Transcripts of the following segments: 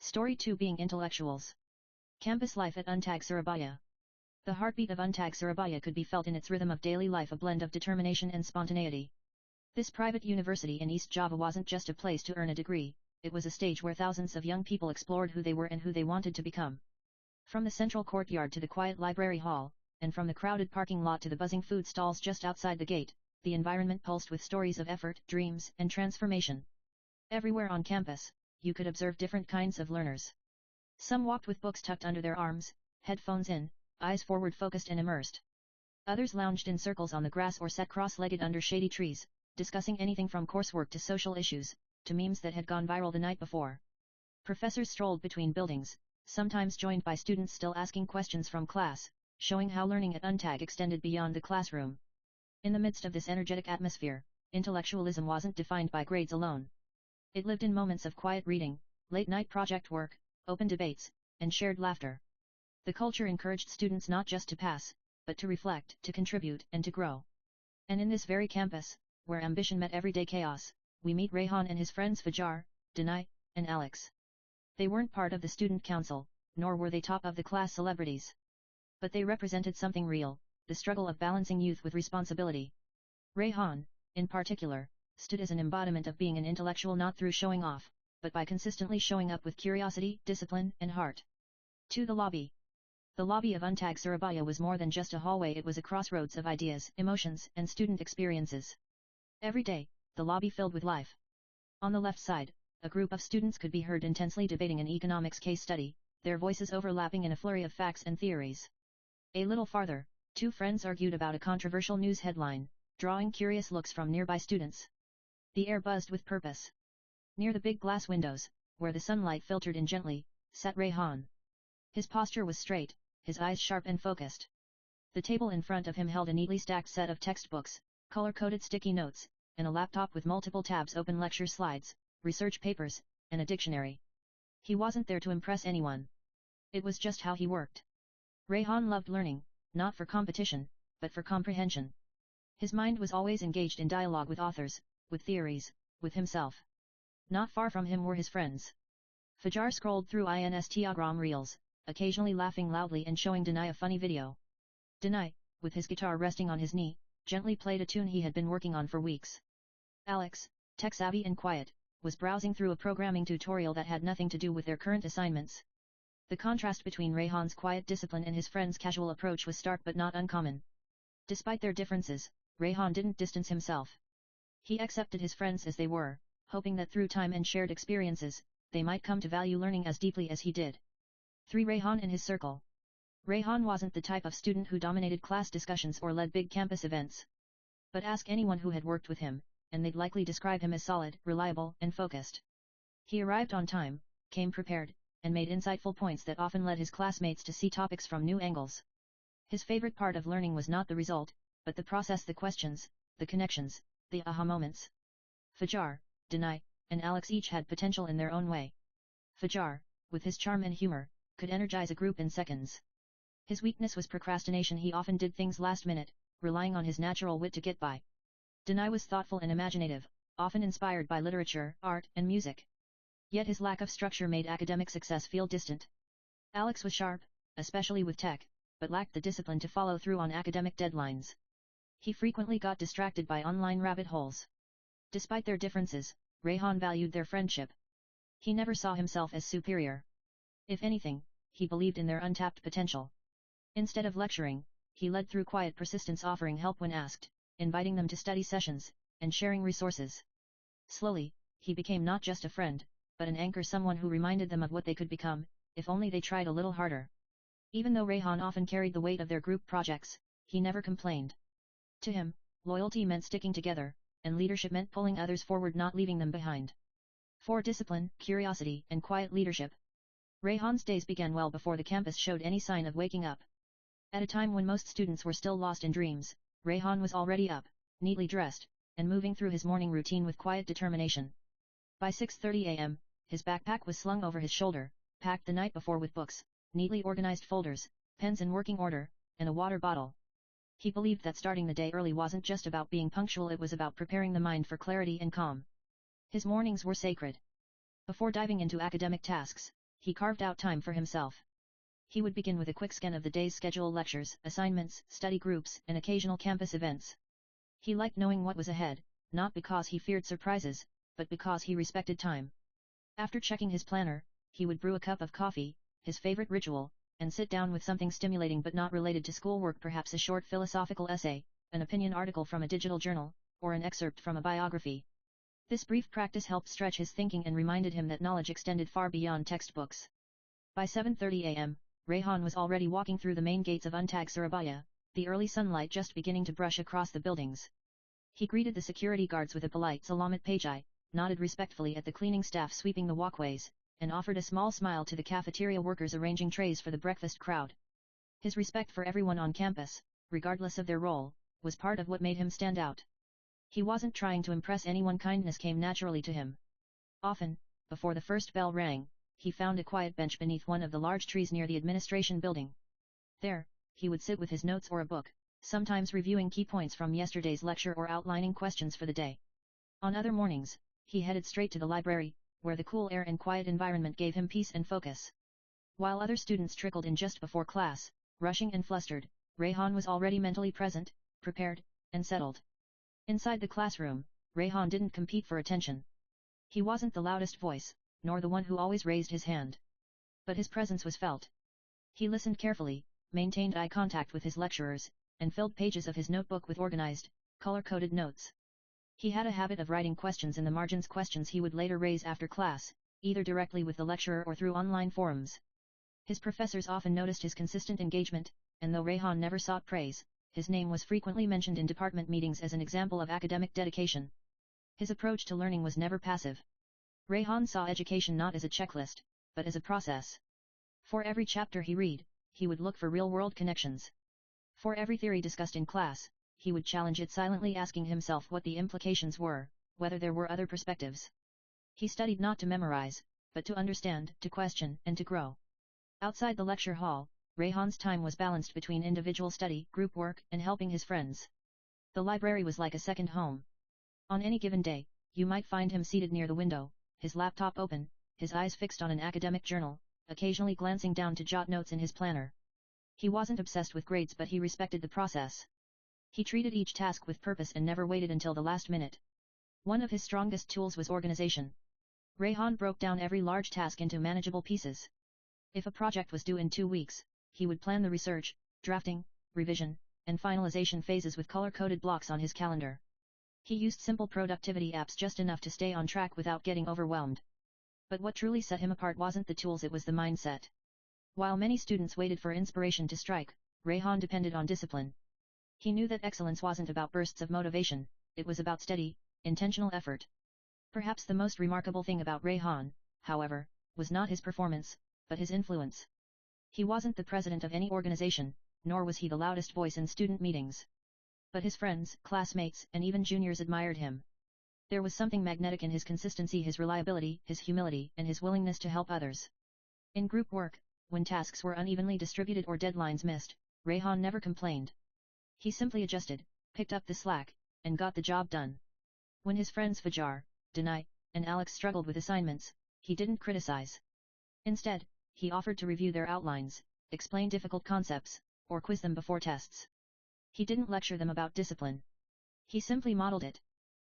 Story 2 Being Intellectuals. Campus life at Untag Surabaya. The heartbeat of Untag Surabaya could be felt in its rhythm of daily life, a blend of determination and spontaneity. This private university in East Java wasn't just a place to earn a degree, it was a stage where thousands of young people explored who they were and who they wanted to become. From the central courtyard to the quiet library hall, and from the crowded parking lot to the buzzing food stalls just outside the gate, the environment pulsed with stories of effort, dreams, and transformation. Everywhere on campus, you could observe different kinds of learners. Some walked with books tucked under their arms, headphones in, eyes forward focused and immersed. Others lounged in circles on the grass or sat cross-legged under shady trees, discussing anything from coursework to social issues, to memes that had gone viral the night before. Professors strolled between buildings, sometimes joined by students still asking questions from class, showing how learning at Untag extended beyond the classroom. In the midst of this energetic atmosphere, intellectualism wasn't defined by grades alone. It lived in moments of quiet reading, late-night project work, open debates, and shared laughter. The culture encouraged students not just to pass, but to reflect, to contribute, and to grow. And in this very campus, where ambition met everyday chaos, we meet Rayhan and his friends Fajar, Danai, and Alex. They weren't part of the student council, nor were they top of the class celebrities. But they represented something real, the struggle of balancing youth with responsibility. Rayhan, in particular, stood as an embodiment of being an intellectual not through showing off, but by consistently showing up with curiosity, discipline, and heart. To the lobby. The lobby of Untag Surabaya was more than just a hallway, it was a crossroads of ideas, emotions, and student experiences. Every day, the lobby filled with life. On the left side, a group of students could be heard intensely debating an economics case study, their voices overlapping in a flurry of facts and theories. A little farther, two friends argued about a controversial news headline, drawing curious looks from nearby students. The air buzzed with purpose. Near the big glass windows, where the sunlight filtered in gently, sat Rayhan. His posture was straight, his eyes sharp and focused. The table in front of him held a neatly stacked set of textbooks, color-coded sticky notes, and a laptop with multiple tabs open, lecture slides, research papers, and a dictionary. He wasn't there to impress anyone. It was just how he worked. Rayhan loved learning, not for competition, but for comprehension. His mind was always engaged in dialogue with authors, with theories, with himself. Not far from him were his friends. Fajar scrolled through Instagram reels, occasionally laughing loudly and showing Danai a funny video. Danai, with his guitar resting on his knee, gently played a tune he had been working on for weeks. Alex, tech-savvy and quiet, was browsing through a programming tutorial that had nothing to do with their current assignments. The contrast between Rayhan's quiet discipline and his friend's casual approach was stark but not uncommon. Despite their differences, Rayhan didn't distance himself. He accepted his friends as they were, hoping that through time and shared experiences, they might come to value learning as deeply as he did. 3. Rayhan and his circle. Rayhan wasn't the type of student who dominated class discussions or led big campus events. But ask anyone who had worked with him, and they'd likely describe him as solid, reliable, and focused. He arrived on time, came prepared, and made insightful points that often led his classmates to see topics from new angles. His favorite part of learning was not the result, but the process, the questions, the connections, the aha moments. Fajar, Danai, and Alex each had potential in their own way. Fajar, with his charm and humor, could energize a group in seconds. His weakness was procrastination. He often did things last minute, relying on his natural wit to get by. Danai was thoughtful and imaginative, often inspired by literature, art, and music. Yet his lack of structure made academic success feel distant. Alex was sharp, especially with tech, but lacked the discipline to follow through on academic deadlines. He frequently got distracted by online rabbit holes. Despite their differences, Rayhan valued their friendship. He never saw himself as superior. If anything, he believed in their untapped potential. Instead of lecturing, he led through quiet persistence, offering help when asked, inviting them to study sessions, and sharing resources. Slowly, he became not just a friend, but an anchor, someone who reminded them of what they could become, if only they tried a little harder. Even though Rayhan often carried the weight of their group projects, he never complained. To him, loyalty meant sticking together, and leadership meant pulling others forward, not leaving them behind. 4. Discipline, curiosity, and quiet leadership. Rayhan's days began well before the campus showed any sign of waking up. At a time when most students were still lost in dreams, Rayhan was already up, neatly dressed, and moving through his morning routine with quiet determination. By 6:30 a.m., his backpack was slung over his shoulder, packed the night before with books, neatly organized folders, pens in working order, and a water bottle. He believed that starting the day early wasn't just about being punctual, it was about preparing the mind for clarity and calm. His mornings were sacred. Before diving into academic tasks, he carved out time for himself. He would begin with a quick scan of the day's schedule: lectures, assignments, study groups, and occasional campus events. He liked knowing what was ahead, not because he feared surprises, but because he respected time. After checking his planner, he would brew a cup of coffee, his favorite ritual, and sit down with something stimulating but not related to schoolwork, perhaps a short philosophical essay, an opinion article from a digital journal, or an excerpt from a biography. This brief practice helped stretch his thinking and reminded him that knowledge extended far beyond textbooks. By 7:30 a.m., Rayhan was already walking through the main gates of Untag Surabaya, the early sunlight just beginning to brush across the buildings. He greeted the security guards with a polite "Salamat Pagi," nodded respectfully at the cleaning staff sweeping the walkways, and offered a small smile to the cafeteria workers arranging trays for the breakfast crowd. His respect for everyone on campus, regardless of their role, was part of what made him stand out. He wasn't trying to impress anyone, kindness came naturally to him. Often, before the first bell rang, he found a quiet bench beneath one of the large trees near the administration building. There, he would sit with his notes or a book, sometimes reviewing key points from yesterday's lecture or outlining questions for the day. On other mornings, he headed straight to the library, where the cool air and quiet environment gave him peace and focus. While other students trickled in just before class, rushing and flustered, Rayhan was already mentally present, prepared, and settled. Inside the classroom, Rayhan didn't compete for attention. He wasn't the loudest voice, nor the one who always raised his hand. But his presence was felt. He listened carefully, maintained eye contact with his lecturers, and filled pages of his notebook with organized, color-coded notes. He had a habit of writing questions in the margins, questions he would later raise after class, either directly with the lecturer or through online forums. His professors often noticed his consistent engagement, and though Rayhan never sought praise, his name was frequently mentioned in department meetings as an example of academic dedication. His approach to learning was never passive. Rayhan saw education not as a checklist, but as a process. For every chapter he read, he would look for real-world connections. For every theory discussed in class, he would challenge it silently, asking himself what the implications were, whether there were other perspectives. He studied not to memorize, but to understand, to question, and to grow. Outside the lecture hall, Rayhan's time was balanced between individual study, group work, and helping his friends. The library was like a second home. On any given day, you might find him seated near the window, his laptop open, his eyes fixed on an academic journal, occasionally glancing down to jot notes in his planner. He wasn't obsessed with grades, but he respected the process. He treated each task with purpose and never waited until the last minute. One of his strongest tools was organization. Rayhan broke down every large task into manageable pieces. If a project was due in 2 weeks, he would plan the research, drafting, revision, and finalization phases with color-coded blocks on his calendar. He used simple productivity apps just enough to stay on track without getting overwhelmed. But what truly set him apart wasn't the tools, it was the mindset. While many students waited for inspiration to strike, Rayhan depended on discipline. He knew that excellence wasn't about bursts of motivation, it was about steady, intentional effort. Perhaps the most remarkable thing about Rayhan, however, was not his performance, but his influence. He wasn't the president of any organization, nor was he the loudest voice in student meetings. But his friends, classmates, and even juniors admired him. There was something magnetic in his consistency, his reliability, his humility, and his willingness to help others. In group work, when tasks were unevenly distributed or deadlines missed, Rayhan never complained. He simply adjusted, picked up the slack, and got the job done. When his friends Fajar, Danai, and Alex struggled with assignments, he didn't criticize. Instead, he offered to review their outlines, explain difficult concepts, or quiz them before tests. He didn't lecture them about discipline. He simply modeled it.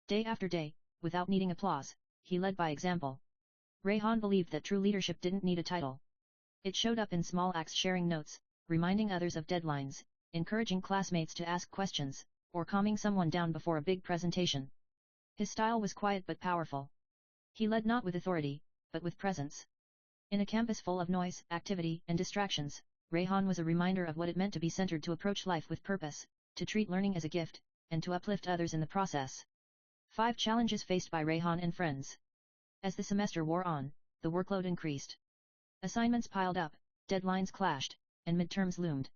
Day after day, without needing applause, he led by example. Rayhan believed that true leadership didn't need a title. It showed up in small acts: sharing notes, reminding others of deadlines, encouraging classmates to ask questions, or calming someone down before a big presentation. His style was quiet but powerful. He led not with authority, but with presence. In a campus full of noise, activity, and distractions, Rayhan was a reminder of what it meant to be centered, to approach life with purpose, to treat learning as a gift, and to uplift others in the process. 5 challenges faced by Rayhan and friends. As the semester wore on, the workload increased. Assignments piled up, deadlines clashed, and midterms loomed.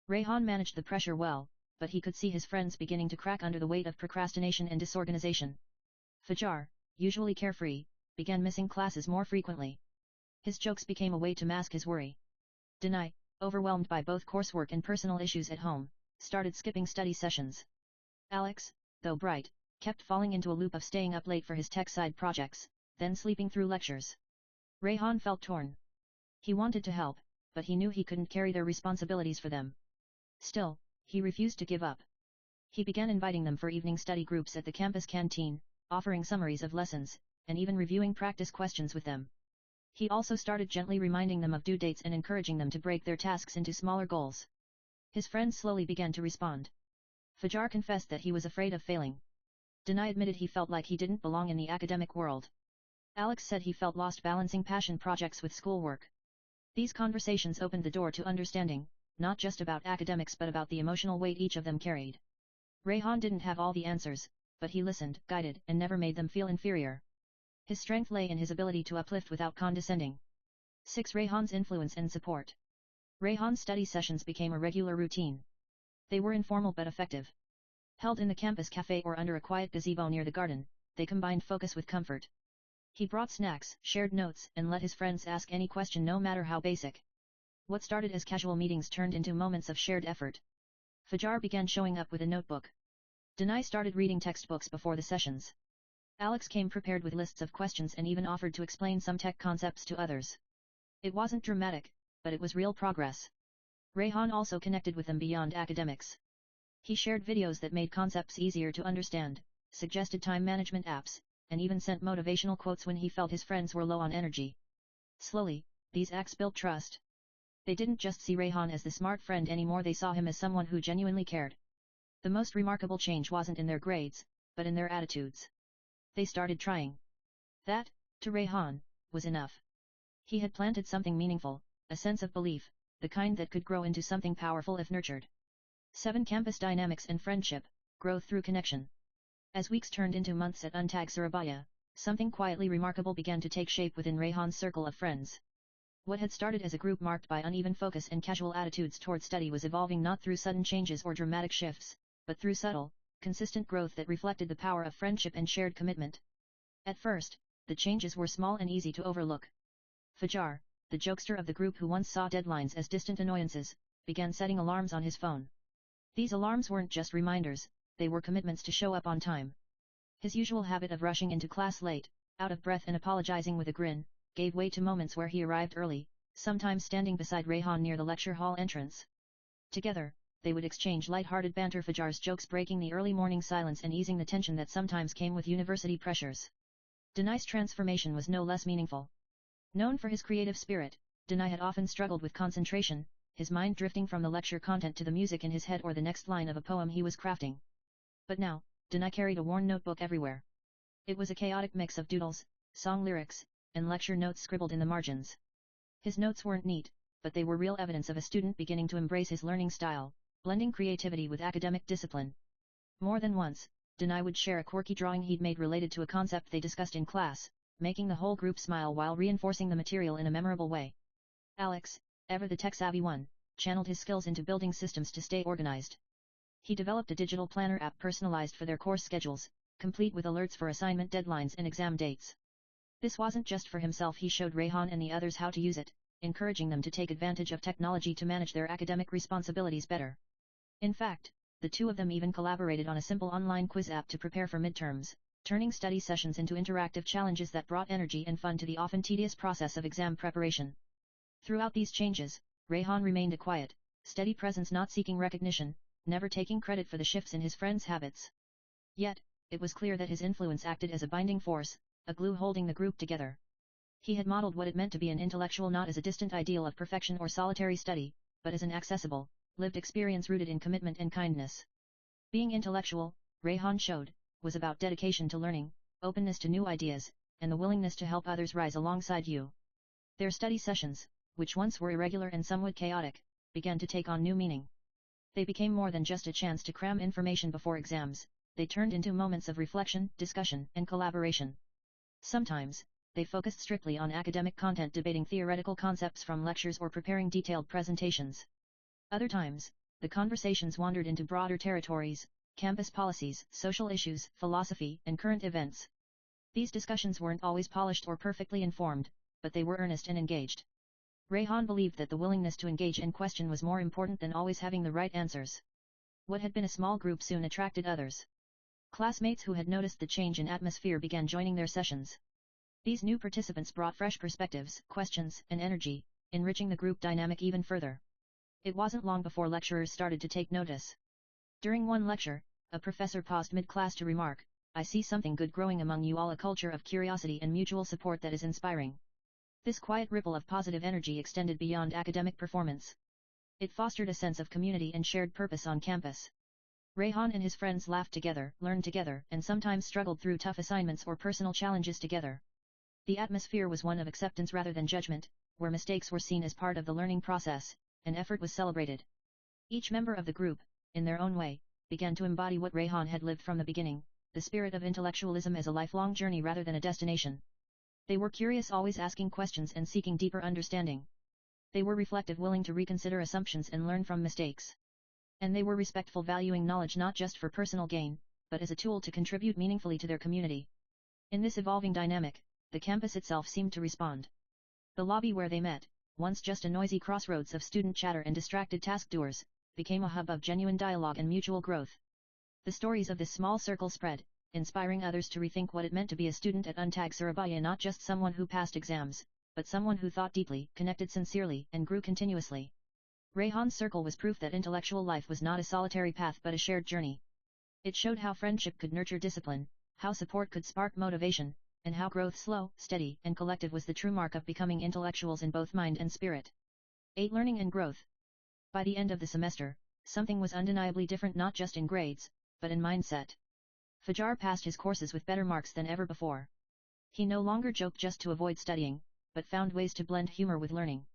Rayhan managed the pressure well, but he could see his friends beginning to crack under the weight of procrastination and disorganization. Fajar, usually carefree, began missing classes more frequently. His jokes became a way to mask his worry. Danai, overwhelmed by both coursework and personal issues at home, started skipping study sessions. Alex, though bright, kept falling into a loop of staying up late for his tech side projects, then sleeping through lectures. Rayhan felt torn. He wanted to help, but he knew he couldn't carry their responsibilities for them. Still, he refused to give up. He began inviting them for evening study groups at the campus canteen, offering summaries of lessons, and even reviewing practice questions with them. He also started gently reminding them of due dates and encouraging them to break their tasks into smaller goals. His friends slowly began to respond. Fajar confessed that he was afraid of failing. Denai admitted he felt like he didn't belong in the academic world. Alex said he felt lost balancing passion projects with schoolwork. These conversations opened the door to understanding, not just about academics but about the emotional weight each of them carried. Rayhan didn't have all the answers, but he listened, guided, and never made them feel inferior. His strength lay in his ability to uplift without condescending. 6. Rayhan's influence and support. Rayhan's study sessions became a regular routine. They were informal but effective. Held in the campus cafe or under a quiet gazebo near the garden, they combined focus with comfort. He brought snacks, shared notes, and let his friends ask any question no matter how basic. What started as casual meetings turned into moments of shared effort. Fajar began showing up with a notebook. Denai started reading textbooks before the sessions. Alex came prepared with lists of questions and even offered to explain some tech concepts to others. It wasn't dramatic, but it was real progress. Rayhan also connected with them beyond academics. He shared videos that made concepts easier to understand, suggested time management apps, and even sent motivational quotes when he felt his friends were low on energy. Slowly, these acts built trust. They didn't just see Rayhan as the smart friend anymore, they saw him as someone who genuinely cared. The most remarkable change wasn't in their grades, but in their attitudes. They started trying. That, to Rayhan, was enough. He had planted something meaningful, a sense of belief, the kind that could grow into something powerful if nurtured. 7. Campus dynamics and friendship, growth through connection. As weeks turned into months at Untag Surabaya, something quietly remarkable began to take shape within Rayhan's circle of friends. What had started as a group marked by uneven focus and casual attitudes toward study was evolving not through sudden changes or dramatic shifts, but through subtle, consistent growth that reflected the power of friendship and shared commitment. At first, the changes were small and easy to overlook. Fajar, the jokester of the group who once saw deadlines as distant annoyances, began setting alarms on his phone. These alarms weren't just reminders, they were commitments to show up on time. His usual habit of rushing into class late, out of breath and apologizing with a grin, gave way to moments where he arrived early, sometimes standing beside Rayhan near the lecture hall entrance. Together, they would exchange light-hearted banter, Fajar's jokes breaking the early morning silence and easing the tension that sometimes came with university pressures. Denai's transformation was no less meaningful. Known for his creative spirit, Denai had often struggled with concentration, his mind drifting from the lecture content to the music in his head or the next line of a poem he was crafting. But now, Denai carried a worn notebook everywhere. It was a chaotic mix of doodles, song lyrics, and lecture notes scribbled in the margins. His notes weren't neat, but they were real evidence of a student beginning to embrace his learning style, blending creativity with academic discipline. More than once, Denai would share a quirky drawing he'd made related to a concept they discussed in class, making the whole group smile while reinforcing the material in a memorable way. Alex, ever the tech-savvy one, channeled his skills into building systems to stay organized. He developed a digital planner app personalized for their course schedules, complete with alerts for assignment deadlines and exam dates. This wasn't just for himself, he showed Rayhan and the others how to use it, encouraging them to take advantage of technology to manage their academic responsibilities better. In fact, the two of them even collaborated on a simple online quiz app to prepare for midterms, turning study sessions into interactive challenges that brought energy and fun to the often tedious process of exam preparation. Throughout these changes, Rayhan remained a quiet, steady presence, not seeking recognition, never taking credit for the shifts in his friends' habits. Yet, it was clear that his influence acted as a binding force, a glue holding the group together. He had modeled what it meant to be an intellectual not as a distant ideal of perfection or solitary study, but as an accessible, lived experience rooted in commitment and kindness. Being intellectual, Rayhan showed, was about dedication to learning, openness to new ideas, and the willingness to help others rise alongside you. Their study sessions, which once were irregular and somewhat chaotic, began to take on new meaning. They became more than just a chance to cram information before exams, they turned into moments of reflection, discussion, and collaboration. Sometimes, they focused strictly on academic content, debating theoretical concepts from lectures or preparing detailed presentations. Other times, the conversations wandered into broader territories, campus policies, social issues, philosophy, and current events. These discussions weren't always polished or perfectly informed, but they were earnest and engaged. Rayhan believed that the willingness to engage and question was more important than always having the right answers. What had been a small group soon attracted others. Classmates who had noticed the change in atmosphere began joining their sessions. These new participants brought fresh perspectives, questions, and energy, enriching the group dynamic even further. It wasn't long before lecturers started to take notice. During one lecture, a professor paused mid-class to remark, "I see something good growing among you all, a culture of curiosity and mutual support that is inspiring." This quiet ripple of positive energy extended beyond academic performance. It fostered a sense of community and shared purpose on campus. Rayhan and his friends laughed together, learned together, and sometimes struggled through tough assignments or personal challenges together. The atmosphere was one of acceptance rather than judgment, where mistakes were seen as part of the learning process, and effort was celebrated. Each member of the group, in their own way, began to embody what Rayhan had lived from the beginning, the spirit of intellectualism as a lifelong journey rather than a destination. They were curious, always asking questions and seeking deeper understanding. They were reflective, willing to reconsider assumptions and learn from mistakes. And they were respectful, valuing knowledge not just for personal gain, but as a tool to contribute meaningfully to their community. In this evolving dynamic, the campus itself seemed to respond. The lobby where they met, once just a noisy crossroads of student chatter and distracted task doers, became a hub of genuine dialogue and mutual growth. The stories of this small circle spread, inspiring others to rethink what it meant to be a student at UNTAG Surabaya, not just someone who passed exams, but someone who thought deeply, connected sincerely, and grew continuously. Rayhan's circle was proof that intellectual life was not a solitary path but a shared journey. It showed how friendship could nurture discipline, how support could spark motivation, and how growth, slow, steady, and collective, was the true mark of becoming intellectuals in both mind and spirit. 8. Learning and growth. By the end of the semester, something was undeniably different, not just in grades, but in mindset. Fajar passed his courses with better marks than ever before. He no longer joked just to avoid studying, but found ways to blend humor with learning.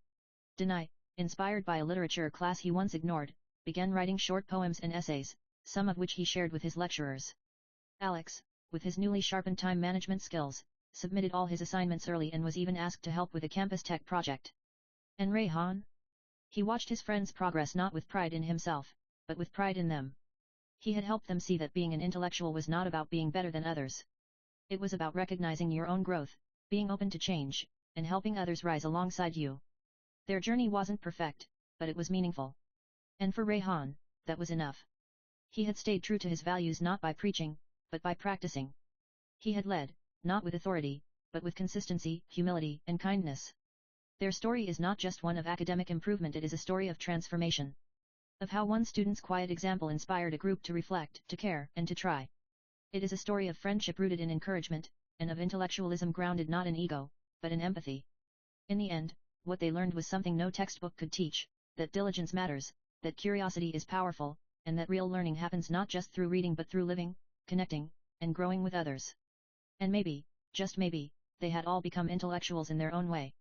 Danai, inspired by a literature class he once ignored, began writing short poems and essays, some of which he shared with his lecturers. Alex, with his newly sharpened time management skills, submitted all his assignments early and was even asked to help with a campus tech project. And Rayhan? He watched his friends' progress not with pride in himself, but with pride in them. He had helped them see that being an intellectual was not about being better than others. It was about recognizing your own growth, being open to change, and helping others rise alongside you. Their journey wasn't perfect, but it was meaningful. And for Rayhan, that was enough. He had stayed true to his values not by preaching, but by practicing. He had led, not with authority, but with consistency, humility, and kindness. Their story is not just one of academic improvement, it is a story of transformation. Of how one student's quiet example inspired a group to reflect, to care, and to try. It is a story of friendship rooted in encouragement, and of intellectualism grounded not in ego, but in empathy. In the end, what they learned was something no textbook could teach, that diligence matters, that curiosity is powerful, and that real learning happens not just through reading but through living, connecting, and growing with others. And maybe, just maybe, they had all become intellectuals in their own way.